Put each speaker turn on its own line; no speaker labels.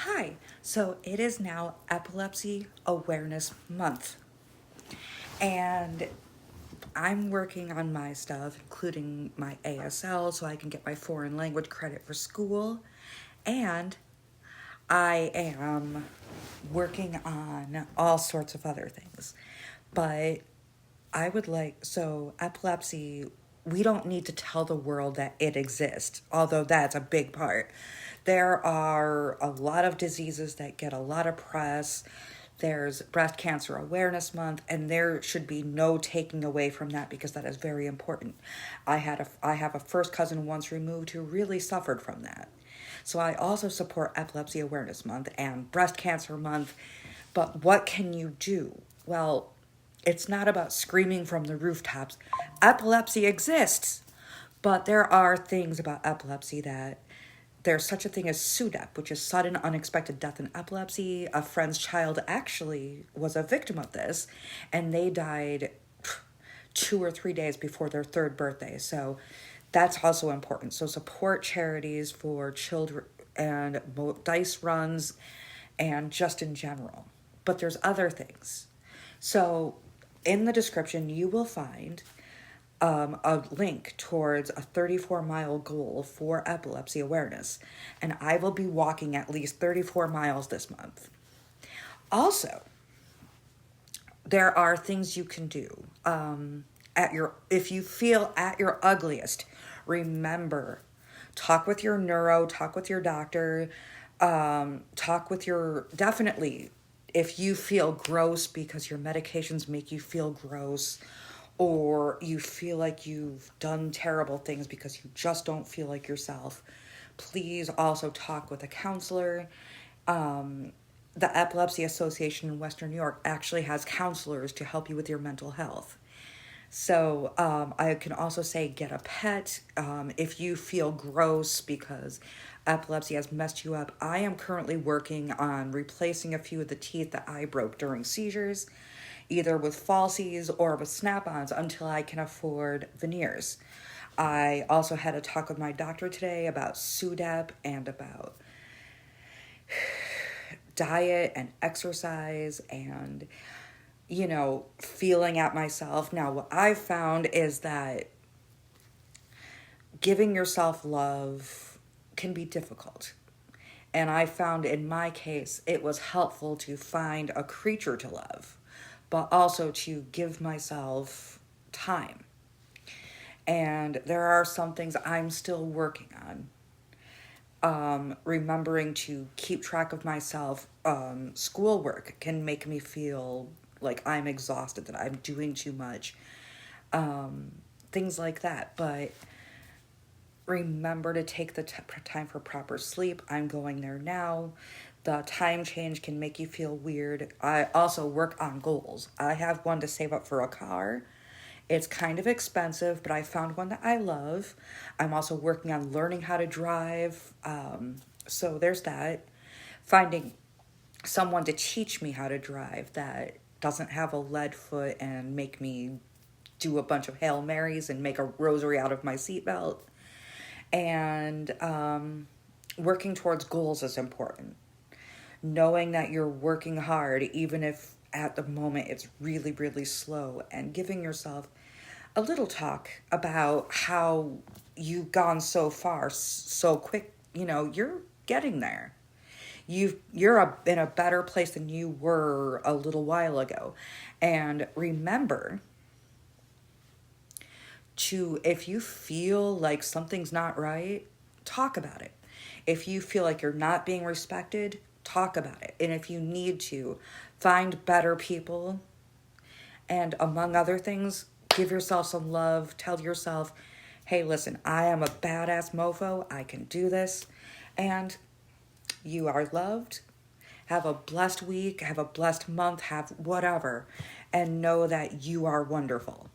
Hi, so it is now Epilepsy Awareness Month, and I'm working on my stuff, including my ASL, so I can get my foreign language credit for school, and I am working on all sorts of other things. But epilepsy, we don't need to tell the world that it exists, although that's a big part. There are a lot of diseases that get a lot of press. There's Breast Cancer Awareness Month, and there should be no taking away from that because that is very important. I have a first cousin once removed who really suffered from that. So I also support Epilepsy Awareness Month and Breast Cancer Month. But what can you do? Well, it's not about screaming from the rooftops. Epilepsy exists. But there are things about epilepsy that there's such a thing as SUDEP, which is sudden unexpected death in epilepsy. A friend's child actually was a victim of this, and they died 2 or 3 days before their third birthday. So that's also important. So support charities for children and dice runs and just in general. But there's other things. So in the description, you will find a link towards a 34-mile goal for epilepsy awareness. And I will be walking at least 34 miles this month. Also, there are things you can do. If you feel at your ugliest, remember, talk with your neuro, talk with your doctor, definitely, if you feel gross because your medications make you feel gross, or you feel like you've done terrible things because you just don't feel like yourself, please also talk with a counselor. The Epilepsy Association in Western New York actually has counselors to help you with your mental health. So I can also say get a pet if you feel gross because epilepsy has messed you up. I am currently working on replacing a few of the teeth that I broke during seizures, either with falsies or with snap-ons until I can afford veneers. I also had a talk with my doctor today about SUDEP and about diet and exercise and, feeling at myself. Now, what I've found is that giving yourself love can be difficult. And I found in my case, it was helpful to find a creature to love, but also to give myself time. And there are some things I'm still working on. Remembering to keep track of myself. Schoolwork can make me feel like I'm exhausted, that I'm doing too much. Things like that. But remember to take the time for proper sleep. I'm going there now. The time change can make you feel weird. I also work on goals. I have one to save up for a car. It's kind of expensive, but I found one that I love. I'm also working on learning how to drive. So there's that. Finding someone to teach me how to drive that doesn't have a lead foot and make me do a bunch of Hail Marys and make a rosary out of my seatbelt. And working towards goals is important. Knowing that you're working hard, even if at the moment it's really, really slow, and giving yourself a little talk about how you've gone so far so quick. You're getting there. You're in a better place than you were a little while ago. And remember if you feel like something's not right, talk about it. If you feel like you're not being respected, talk about it. And if you need to, find better people. And among other things, give yourself some love. Tell yourself, hey, listen, I am a badass mofo. I can do this. And you are loved. Have a blessed week. Have a blessed month. Have whatever. And know that you are wonderful.